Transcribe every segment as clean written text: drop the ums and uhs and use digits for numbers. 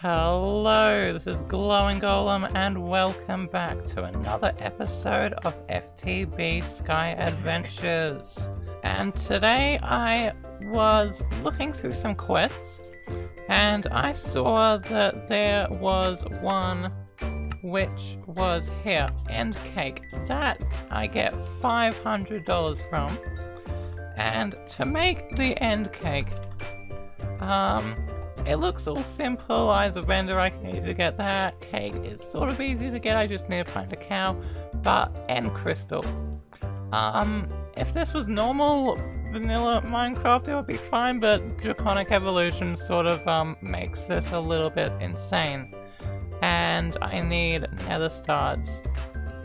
Hello, this is Glowing Golem and welcome back to another episode of FTB Sky Adventures. And today I was looking through some quests and I saw that there was one which was here, End Cake, that I get $500 from. And to make the end cake, it looks all simple. As a vendor, I can easily get that. Cake is sort of easy to get, I just need to find a cow. But end crystal. If this was normal vanilla Minecraft, it would be fine, but Draconic Evolution sort of makes this a little bit insane. And I need nether stars.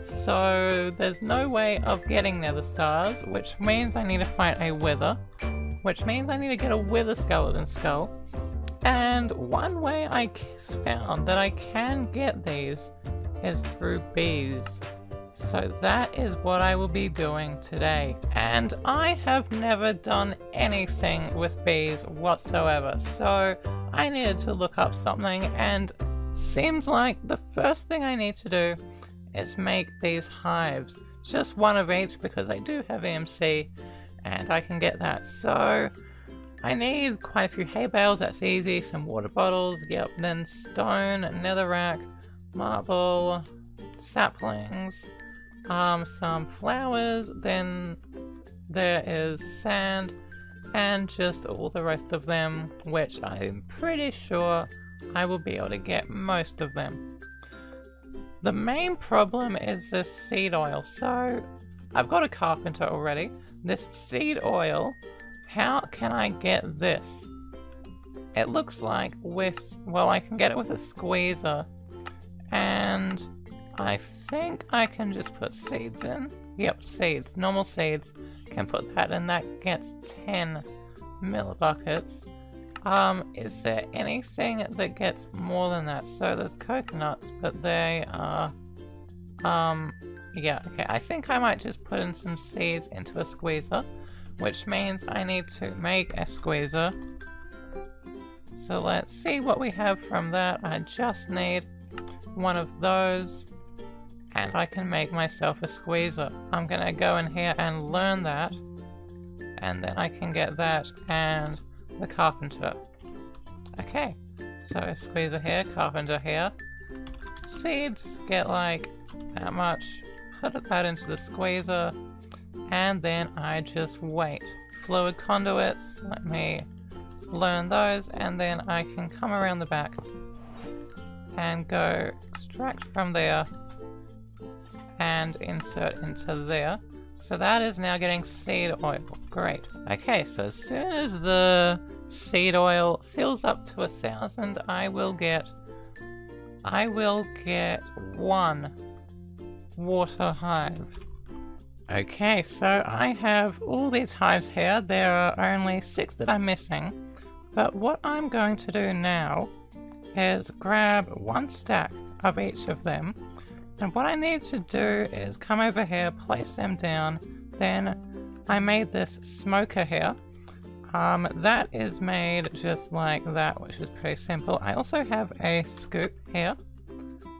So there's no way of getting nether stars, which means I need to fight a wither, which means I need to get a wither skeleton skull. And one way I found that I can get these is through bees. So that is what I will be doing today. And I have never done anything with bees whatsoever, so I needed to look up something, and seems like the first thing I need to do is make these hives. Just one of each because I do have EMC and I can get that. So I need quite a few hay bales, that's easy, some water bottles, yep, then stone, netherrack, marble, saplings, some flowers, then there is sand, and just all the rest of them, which I'm pretty sure I will be able to get most of them. The main problem is this seed oil. So I've got a carpenter already. This seed oil, how can I get this? It looks like I can get it with a squeezer, and I think I can just put seeds in. Yep, seeds, normal seeds. Can put that in, that gets 10 millibuckets. Is there anything that gets more than that? So there's coconuts, but they are, yeah, okay, I think I might just put in some seeds into a squeezer, which means I need to make a squeezer. So let's see what we have from that. I just need one of those, and I can make myself a squeezer. I'm gonna go in here and learn that, and then I can get that and the carpenter. Okay, so squeezer here, carpenter here. Seeds get like that much. Put that into the squeezer, and then I just wait. Fluid conduits, let me learn those, and then I can come around the back and go extract from there and insert into there. So that is now getting seed oil. Great. Okay, so as soon as the seed oil fills up to 1,000, I will get one water hive. Okay, so I have all these hives here. There are only 6 that I'm missing. But what I'm going to do now is grab 1 stack of each of them. And what I need to do is come over here, place them down, then I made this smoker here. That is made just like that, which is pretty simple. I also have a scoop here.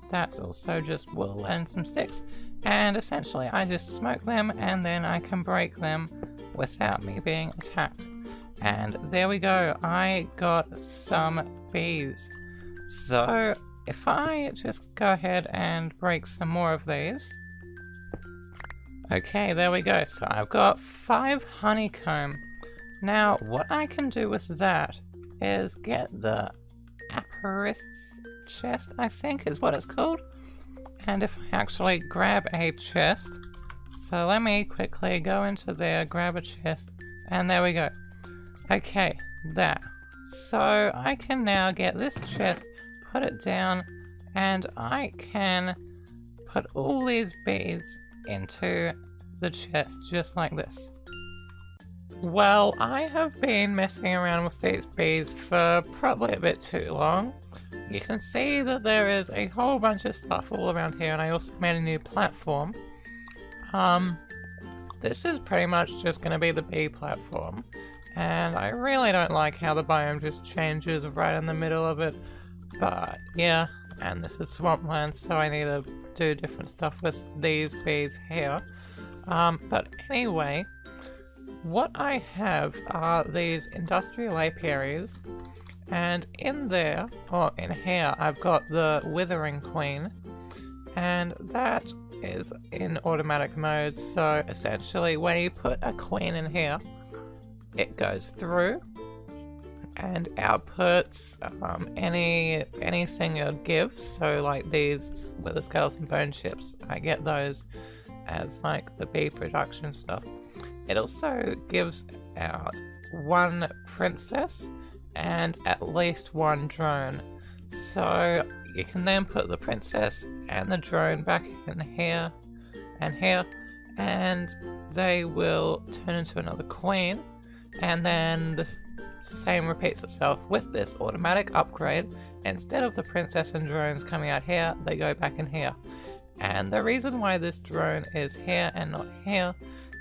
That's also just wool and some sticks. And essentially I just smoke them and then I can break them without me being attacked. And there we go, I got some bees. So if I just go ahead and break some more of these. Okay, there we go. So I've got 5 honeycomb. Now, what I can do with that is get the Apparis chest, I think is what it's called. And if I actually grab a chest, so let me quickly go into there, grab a chest, and there we go. Okay, that. So I can now get this chest, put it down, and I can put all these bees into the chest just like this. Well, I have been messing around with these bees for probably a bit too long. You can see that there is a whole bunch of stuff all around here, and I also made a new platform. This is pretty much just going to be the bee platform, and I really don't like how the biome just changes right in the middle of it. But yeah, and this is swampland, so I need to do different stuff with these bees here. But anyway, what I have are these industrial apiaries, and in there, or in here, I've got the Withering Queen, and that is in automatic mode. So essentially, when you put a queen in here, it goes through and outputs anything it gives. So like these wither skeleton bone chips, I get those as like the bee production stuff. It also gives out one princess and at least one drone. So you can then put the princess and the drone back in here and here, and they will turn into another queen, and then the same repeats itself with this automatic upgrade. Instead of the princess and drones coming out here, they go back in here. And the reason why this drone is here and not here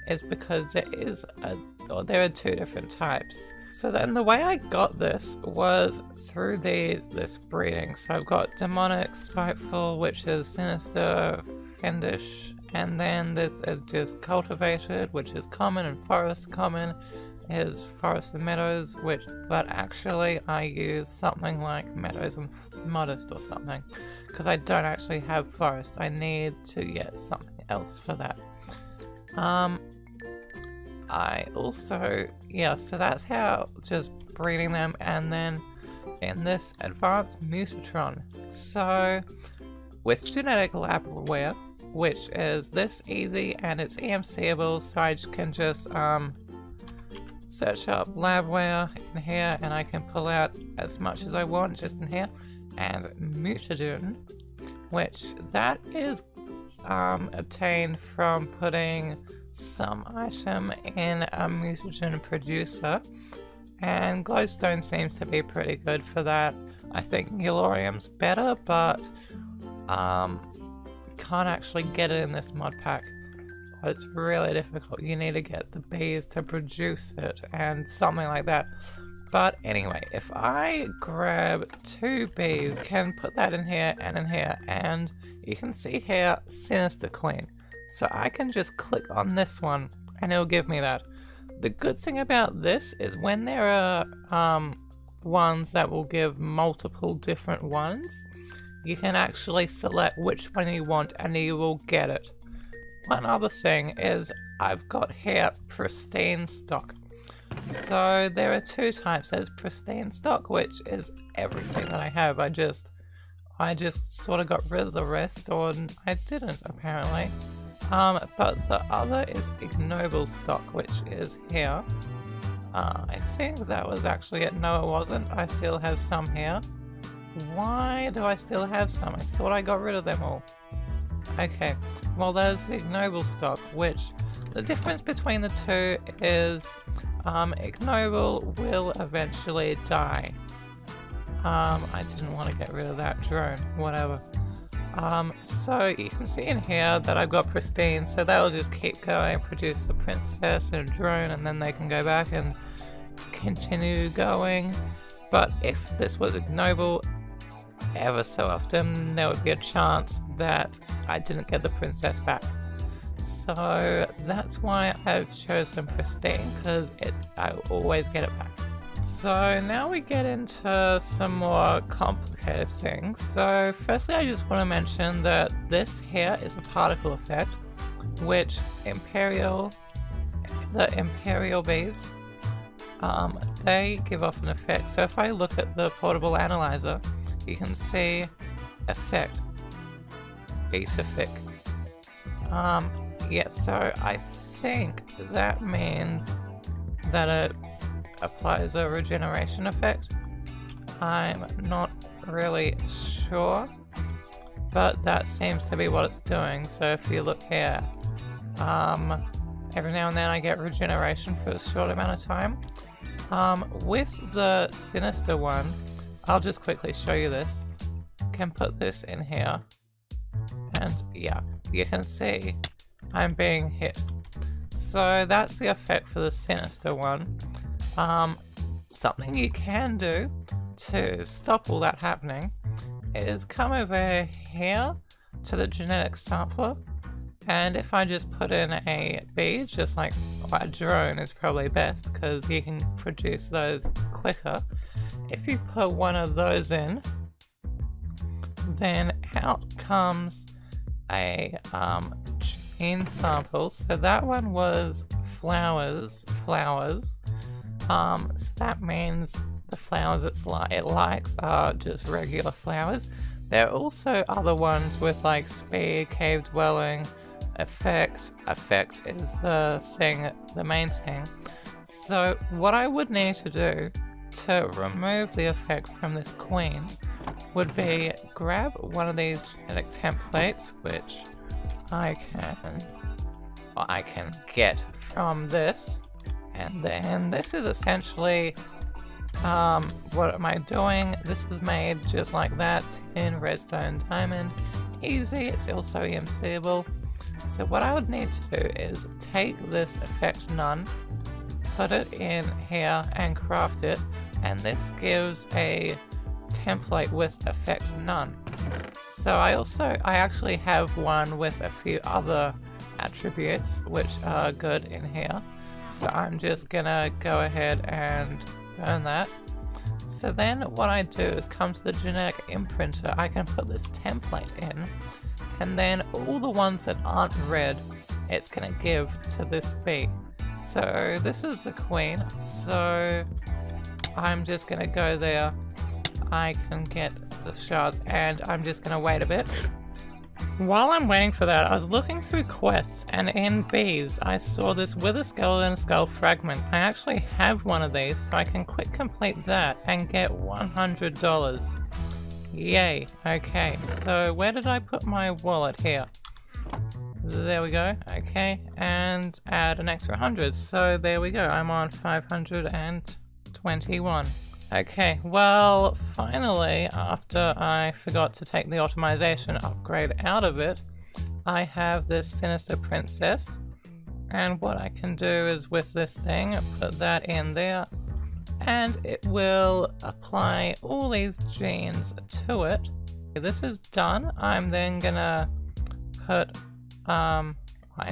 is because there are two different types. So then the way I got this was through this breeding. So I've got demonic, spiteful, which is sinister, fiendish, and then this is just cultivated, which is common, and forest. Common is forest and meadows, but actually I use something like meadows and modest or something, because I don't actually have forest. I need to get something else for that. I also, so that's how, just breeding them, and then in this advanced mutatron. So with genetic labware, which is this easy and it's EMCable, so I can just search up labware in here and I can pull out as much as I want just in here. And mutagen, which that is obtained from putting some item in a mutagen producer, and glowstone seems to be pretty good for that. I think Nilorium's better, but can't actually get it in this mod pack. It's really difficult. You need to get the bees to produce it and something like that. But anyway, if I grab 2 bees, can put that in here, and you can see here, Sinister Queen. So I can just click on this one and it'll give me that. The good thing about this is when there are ones that will give multiple different ones, you can actually select which one you want and you will get it. One other thing is I've got here pristine stock. So there are 2 types. There's pristine stock, which is everything that I have. I just sort of got rid of the rest, or I didn't apparently. But the other is ignoble stock, which is here. I think that was actually it. No, it wasn't. I still have some here. Why do I still have some? I thought I got rid of them all. Okay, well there's the ignoble stock, which the difference between the two is ignoble will eventually die. I didn't want to get rid of that drone, whatever. So you can see in here that I've got pristine, so that will just keep going, produce the princess and a drone, and then they can go back and continue going. But if this was ignoble, ever so often there would be a chance that I didn't get the princess back. So that's why I've chosen pristine, because I always get it back. So now we get into some more complicated things. So firstly, I just want to mention that this here is a particle effect, which the Imperial bees, they give off an effect. So if I look at the portable analyzer, you can see effect, beatific. So I think that means that it applies a regeneration effect. I'm not really sure, but that seems to be what it's doing. So if you look here, every now and then I get regeneration for a short amount of time. With the sinister one, I'll just quickly show you this. Can put this in here, and yeah, you can see I'm being hit. So that's the effect for the sinister one. Something you can do to stop all that happening is come over here to the genetic sampler, and if I just put in a bee, just like a drone is probably best because you can produce those quicker. If you put one of those in, then out comes a gene sample. So that one was flowers. So that means the flowers it likes are just regular flowers. There are also other ones with like speed, cave dwelling, effect. Effect is the main thing. So what I would need to do to remove the effect from this queen would be grab one of these genetic templates, which I can get from this, and then this is essentially what am I doing? This is made just like that in redstone diamond. Easy, it's also EMCable. So what I would need to do is take this effect none, put it in here and craft it, and this gives a template with effect none. So I actually have one with a few other attributes which are good in here. So I'm just gonna go ahead and burn that. So then what I do is come to the genetic imprinter, I can put this template in, and then all the ones that aren't red, it's gonna give to this bee. So this is the queen, so I'm just gonna go there, I can get the shards, and I'm just gonna wait a bit. While I'm waiting for that, I was looking through quests, and in bees, I saw this wither skeleton skull fragment. I actually have one of these, so I can quick complete that and get $100. Yay. Okay, so where did I put my wallet? Here. There we go. Okay, and add an extra 100. So there we go. I'm on 521. Okay, well, finally, after I forgot to take the optimization upgrade out of it, I have this Sinister Princess, and what I can do is with this thing, put that in there, and it will apply all these genes to it. This is done. I'm then gonna put, I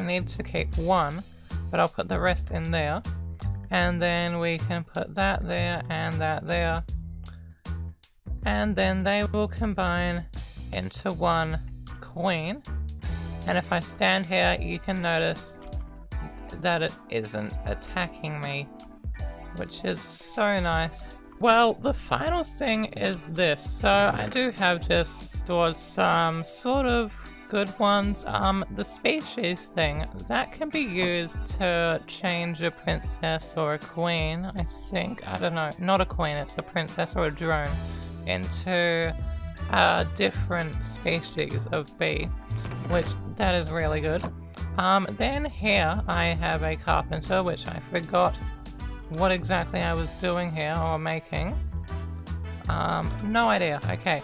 need to keep one, but I'll put the rest in there. And then we can put that there and that there, and then they will combine into one queen. And if I stand here, you can notice that it isn't attacking me, which is so nice. Well, the final thing is this. So I do have just stored some sort of good ones. The species thing, that can be used to change a princess or a queen, I think. I don't know, not a queen, it's a princess or a drone, into a different species of bee, which that is really good. Then here I have a carpenter, which I forgot what exactly I was doing here or making. No idea. Okay.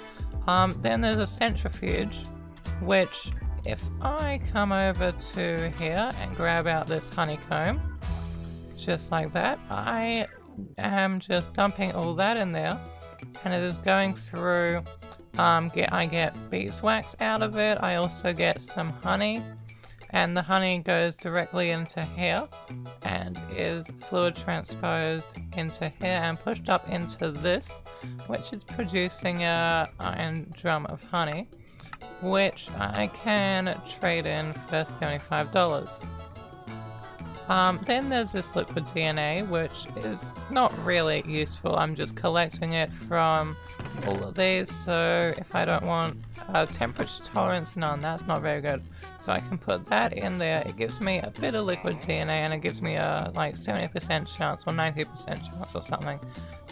Then there's a centrifuge, which if I come over to here and grab out this honeycomb, just like that, I am just dumping all that in there, and it is going through, I get beeswax out of it, I also get some honey, and the honey goes directly into here, and is fluid transposed into here and pushed up into this, which is producing a iron drum of honey, which I can trade in for $75. Then there's this liquid DNA, which is not really useful. I'm just collecting it from all of these, so if I don't want temperature tolerance, none, that's not very good. So I can put that in there. It gives me a bit of liquid DNA, and it gives me a like 70% chance or 90% chance or something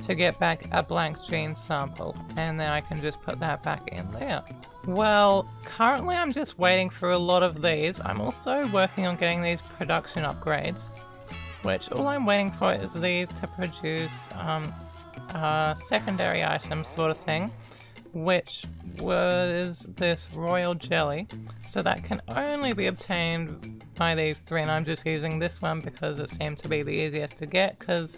to get back a blank gene sample, and then I can just put that back in there. Well, currently I'm just waiting for a lot of these. I'm also working on getting these production upgrades, which all I'm waiting for is these to produce secondary item sort of thing, which was this royal jelly. So that can only be obtained by these three, and I'm just using this one because it seemed to be the easiest to get because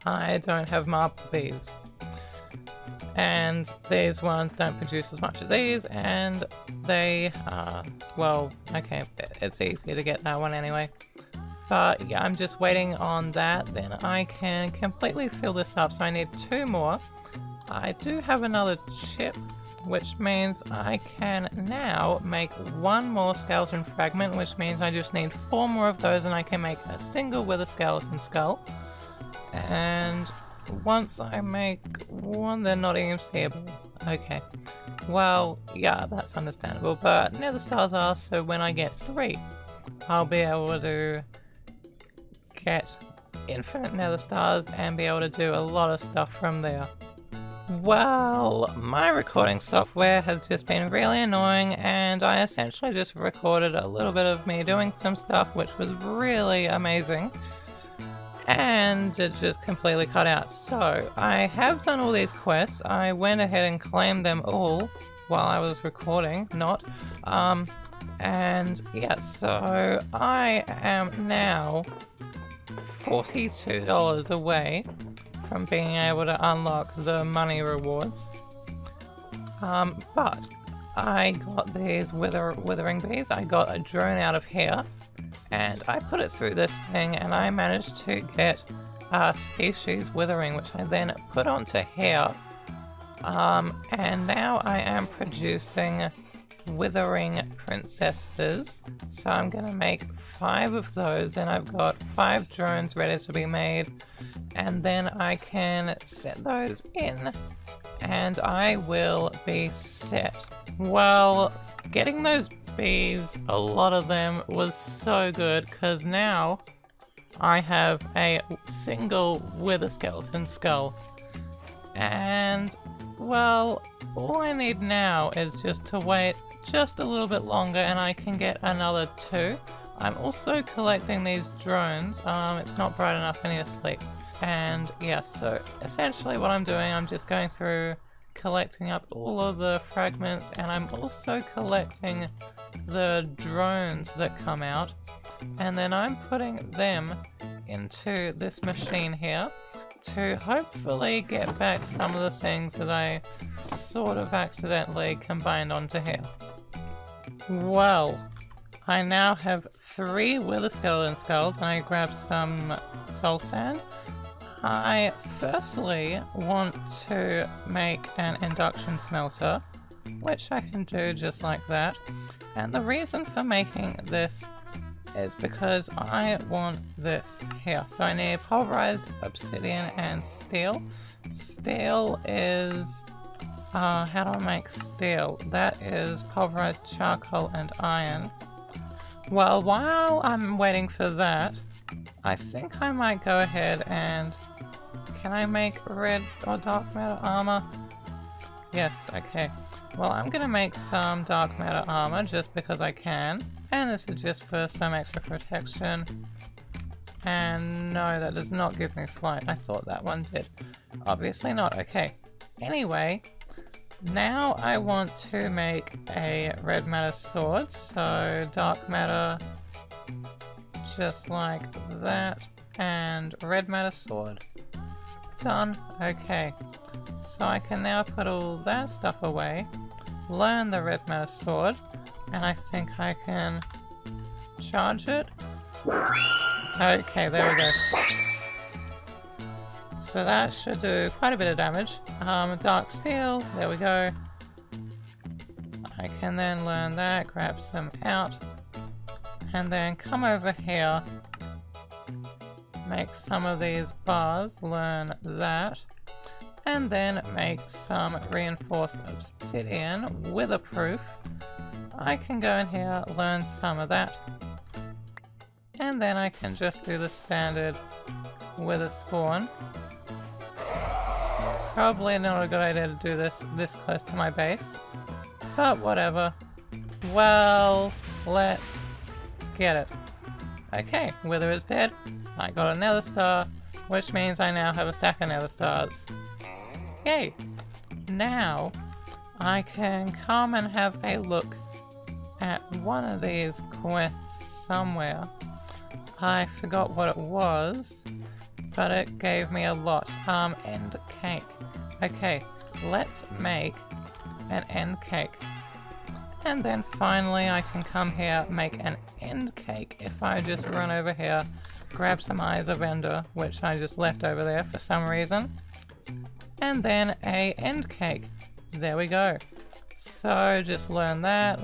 I don't have marble bees. and these ones don't produce as much as these, and they well, okay, it's easier to get that one anyway. But yeah, I'm just waiting on that, then I can completely fill this up, so I need 2 more. I do have another chip, which means I can now make 1 more skeleton fragment, which means I just need 4 more of those and I can make a single wither skeleton skull. And once I make 1, they're not even seeable. Okay, well, yeah, that's understandable, but nether stars are, so when I get 3, I'll be able to get infinite nether stars and be able to do a lot of stuff from there. Well, my recording software has just been really annoying, and I essentially just recorded a little bit of me doing some stuff which was really amazing, and it just completely cut out. So I have done all these quests. I went ahead and claimed them all while I was recording, and yeah, so I am now $42 away from being able to unlock the money rewards. But I got these withering bees. I got a drone out of here, and I put it through this thing, and I managed to get species withering, which I then put onto here. And now I am producing withering princesses, so I'm gonna make 5 of those, and I've got 5 drones ready to be made, and then I can set those in and I will be set. Well, getting those bees, a lot of them, was so good because now I have a single wither skeleton skull, and well, all I need now is just to wait just a little bit longer and I can get another 2. I'm also collecting these drones. It's not bright enough, I need to sleep. And yeah, so essentially what I'm doing, I'm just going through collecting up all of the fragments, and I'm also collecting the drones that come out, and then I'm putting them into this machine here to hopefully get back some of the things that I sort of accidentally combined onto here. Well, I now have 3 wither skeleton skulls, and I grabbed some soul sand. I firstly want to make an induction smelter, which I can do just like that. And the reason for making this is because I want this here. So I need pulverized obsidian and steel. Steel is... how do I make steel? That is pulverized charcoal and iron. Well, while I'm waiting for that, I think I might go ahead and... Can I make red or dark matter armor? Yes, okay. Well, I'm gonna make some dark matter armor just because I can. And this is just for some extra protection. And no, that does not give me flight. I thought that one did. Obviously not. Okay. Anyway, now I want to make a red matter sword. So dark matter, just like that. And red matter sword. Done. Okay. So I can now put all that stuff away, learn the red matter sword, and I think I can charge it. Okay, there we go. So that should do quite a bit of damage. Dark steel, there we go. I can then learn that, grab some out, and then come over here, make some of these bars, learn that, and then make some reinforced obsidian witherproof. I can go in here, learn some of that, and then I can just do the standard wither spawn. Probably not a good idea to do this close to my base, but whatever. Well, let's get it. Okay, wither is dead. I got a nether star, which means I now have a stack of nether stars. Yay! Now I can come and have a look at one of these quests somewhere. I forgot what it was, but it gave me a lot. End cake. Okay, let's make an end cake. And then finally I can come here, make an end cake if I just run over here, grab some eyes of ender, which I just left over there for some reason, and then a end cake. There we go. So just learn that,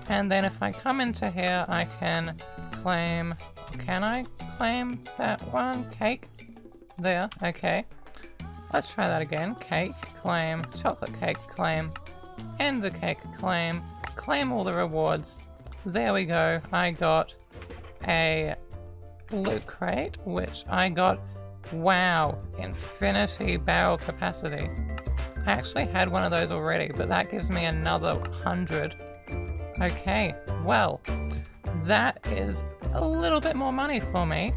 and then if I come into here I can claim that one? Cake? There, okay. Let's try that again. Cake, claim, chocolate cake, claim, ender cake, claim all the rewards. There we go. I got a loot crate, which I got, wow, infinity barrel capacity. I actually had one of those already, but that gives me another 100. Okay, well, that is a little bit more money for me.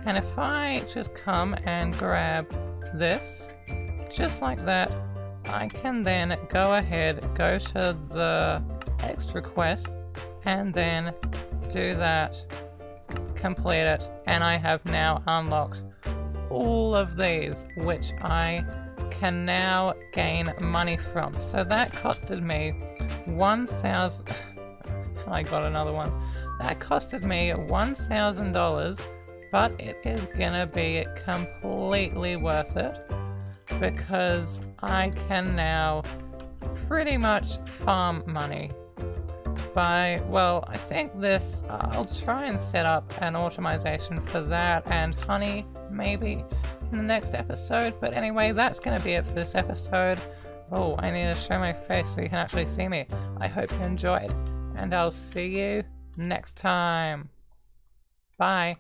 And if I just come and grab this, just like that, I can then go ahead, go to the extra quest, and then do that, complete it, and I have now unlocked all of these, which I can now gain money from. So that costed me 1,000. I got another one. That costed me $1,000, but it is gonna be completely worth it because I can now pretty much farm money by, well, I think this, I'll try and set up an automation for that and honey maybe in the next episode, but anyway, that's going to be it for this episode. Oh, I need to show my face so you can actually see me. I hope you enjoyed, and I'll see you next time. Bye.